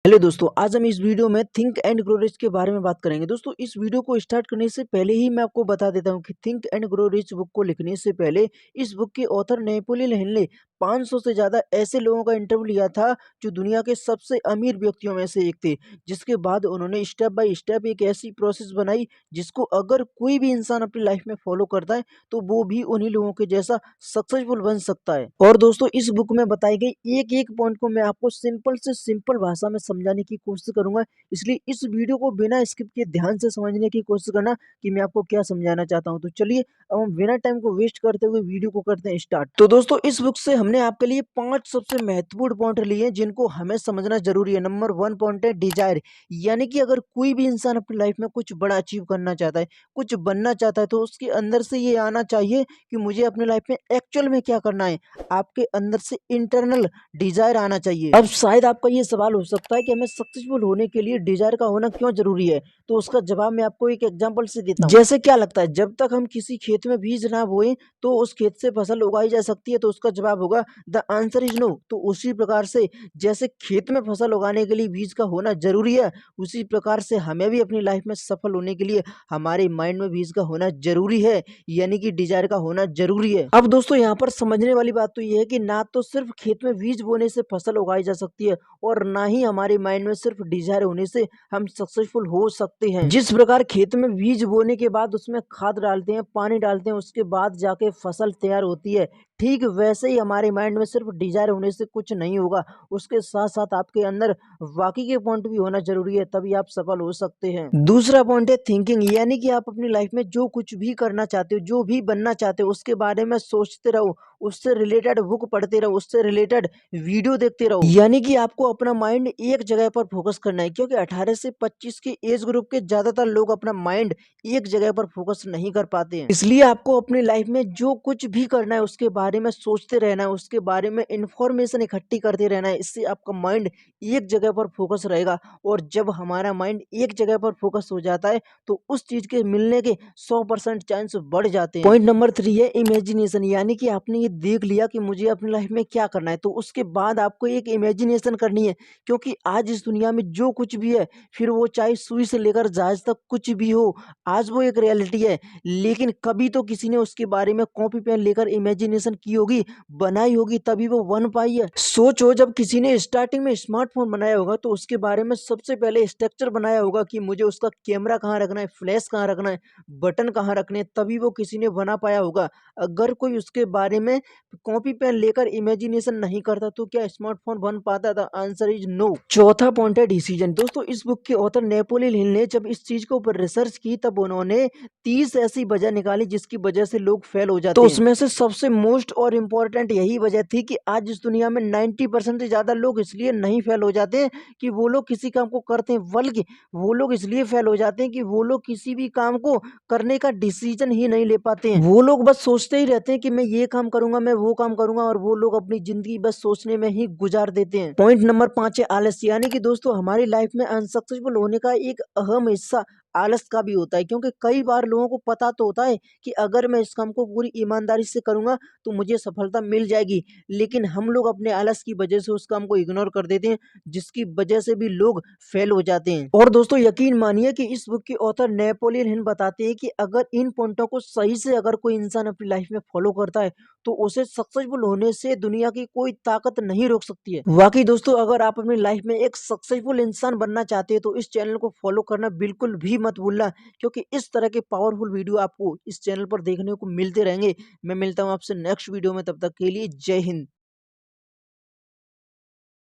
Hello दोस्तों, आज हम इस वीडियो में थिंक एंड ग्रो रिच के बारे में बात करेंगे। दोस्तों, इस वीडियो को स्टार्ट करने से पहले ही मैं आपको बता देता हूं कि think and grow rich book को लिखने से पहले इस बुक के ऑथर नेपोलियन हिल ने 500 से ज़्यादा ऐसे लोगों का इंटरव्यू लिया था जो दुनिया के सबसे अमीर व्यक्तियों में से एक थे। जिसके बाद उन्होंने स्टेप बाय स्टेप एक ऐसी प्रोसेस बनाई जिसको अगर कोई भी इंसान अपनी लाइफ में फॉलो करता है तो वो भी उन्हीं लोगों के जैसा सक्सेसफुल बन सकता है। और दोस्तों, इस बुक में बताई गई एक एक पॉइंट को मैं आपको सिंपल से सिंपल भाषा में समझाने की कोशिश करूंगा। इसलिए इस वीडियो को बिना स्किप किए ध्यान से समझने की कोशिश करना कि मैं आपको क्या समझाना चाहता हूं। तो चलिए, अब हम बिना टाइम को वेस्ट करते हुए वीडियो को करते हैं स्टार्ट। तो दोस्तों, इस बुक से हमने आपके लिए 5 सबसे महत्वपूर्ण पॉइंट लिए हैं जिनको हमें समझना जरूरी है। नंबर 1 पॉइंट है डिजायर, यानी कि अगर कोई भी इंसान अपनी लाइफ में कुछ बड़ा अचीव करना चाहता है, कुछ बनना चाहता है, तो उसके अंदर से ये आना चाहिए कि मुझे अपनी लाइफ में एक्चुअल में क्या करना है। आपके अंदर से इंटरनल डिजायर आना चाहिए। अब शायद आपका ये सवाल हो सकता है कि हमें सक्सेसफुल होने के लिए डिजायर का होना क्यों जरूरी है। तो उसका जवाब मैं आपको एक एग्जांपल से देता हूँ। जैसे क्या लगता है, जब तक हम किसी खेत में बीज ना बोए तो उस खेत से फसल उगाई जा सकती है? तो उसका जवाब होगा द आंसर इज नो। तो उसी प्रकार से जैसे खेत में फसल उगाने के लिए बीज का होना जरूरी है, उसी प्रकार से हमें भी अपनी लाइफ में सफल होने के लिए हमारे माइंड में बीज का होना जरूरी है, यानी कि डिजायर का होना जरूरी है। अब दोस्तों, यहाँ पर समझने वाली बात तो ये है कि ना तो सिर्फ खेत में बीज बोने से फसल उगाई जा सकती है और ना ही हमारे माइंड में सिर्फ डिजायर होने से हम सक्सेसफुल हो सकते हैं। जिस प्रकार खेत में बीज बोने के बाद उसमें खाद डालते हैं, पानी डालते हैं, उसके बाद जाके फसल तैयार होती है, ठीक वैसे ही हमारे माइंड में सिर्फ डिजायर होने से कुछ नहीं होगा। उसके साथ साथ आपके अंदर बाकी के पॉइंट भी होना जरूरी है, तभी आप सफल हो सकते हैं। दूसरा पॉइंट है थिंकिंग, यानी कि आप अपनी लाइफ में जो कुछ भी करना चाहते हो, जो भी बनना चाहते हो, उसके बारे में सोचते रहो, उससे रिलेटेड बुक पढ़ते रहो, उससे रिलेटेड वीडियो देखते रहो। यानी कि आपको अपना माइंड एक जगह पर फोकस करना है, क्योंकि 18 से 25 के एज ग्रुप के ज्यादातर लोग अपना माइंड एक जगह पर फोकस नहीं कर पाते हैं। इसलिए आपको अपनी लाइफ में जो कुछ भी करना है उसके बारे में सोचते रहना है, उसके बारे में इंफॉर्मेशन इकट्ठी करते रहना है। इससे आपका माइंड एक जगह पर फोकस रहेगा, और जब हमारा माइंड एक जगह पर फोकस हो जाता है तो उस चीज के मिलने के 100% चांस बढ़ जाते हैं। पॉइंट नंबर 3 है इमेजिनेशन, यानी कि आपने ये देख लिया कि मुझे अपनी लाइफ में क्या करना है, तो उसके बाद आपको एक इमेजिनेशन करनी है। क्योंकि आज इस दुनिया में जो कुछ भी है, फिर वो चाहे सुई से लेकर जहाज तक कुछ भी हो, आज वो एक रियलिटी है। लेकिन कभी तो किसी ने उसके बारे में कॉपी पेन लेकर इमेजिनेशन की होगी, बनाई होगी, तभी वो बन पाई है। सोचो, जब किसी ने स्टार्टिंग में स्मार्टफोन बनाया होगा तो उसके बारे में सबसे पहले स्ट्रक्चर बनाया होगा कि मुझे उसका कैमरा कहाँ रखना है, फ्लैश कहाँ रखना है, बटन कहाँ रखने हैं, तभी वो किसी ने बना पाया होगा। अगर कोई उसके बारे में कॉपी पेन लेकर इमेजिनेशन नहीं करता तो क्या स्मार्टफोन बन पाता था? Answer is no. चौथा पॉइंट है डिसीजन। दोस्तों, इस बुक के ऑथर नेपोलियन हिल ने जब इस चीज के ऊपर रिसर्च की तब उन्होंने 30 ऐसी वजह निकाली जिसकी वजह से लोग फेल हो जाते हैं। तो उसमें से सबसे मोस्ट और इम्पोर्टेंट यही वजह थी कि आज इस दुनिया में 90% से ज्यादा लोग इसलिए नहीं फेल हो जाते हैं कि वो लोग किसी काम को करते हैं, बल्कि वो लोग इसलिए फेल हो जाते हैं कि वो लोग किसी भी काम को करने का डिसीजन ही नहीं ले पाते हैं। वो लोग बस सोचते ही रहते हैं कि मैं ये काम करूंगा, मैं वो काम करूंगा, और वो लोग अपनी जिंदगी बस सोचने में ही गुजार देते हैं। पॉइंट नंबर 5 है आलस, यानी कि दोस्तों, हमारी लाइफ में अनसक्सेसफुल होने का एक अहम हिस्सा आलस का भी होता है। क्योंकि कई बार लोगों को पता तो होता है कि अगर मैं इस काम को पूरी ईमानदारी से करूंगा तो मुझे सफलता मिल जाएगी, लेकिन हम लोग अपने आलस की वजह से उस काम को इग्नोर कर देते हैं, जिसकी वजह से भी लोग फेल हो जाते हैं। और दोस्तों, यकीन मानिए कि इस बुक के ऑथर नेपोलियन हिल बताते हैं कि अगर इन पॉइंटों को सही से अगर कोई इंसान अपनी लाइफ में फॉलो करता है तो उसे सक्सेसफुल होने से दुनिया की कोई ताकत नहीं रोक सकती है। वाकई दोस्तों, अगर आप अपनी लाइफ में एक सक्सेसफुल इंसान बनना चाहते हैं तो इस चैनल को फॉलो करना बिल्कुल भी मत भूलना, क्योंकि इस तरह के पावरफुल वीडियो आपको इस चैनल पर देखने को मिलते रहेंगे। मैं मिलता हूं आपसे नेक्स्ट वीडियो में, तब तक के लिए जय हिंद।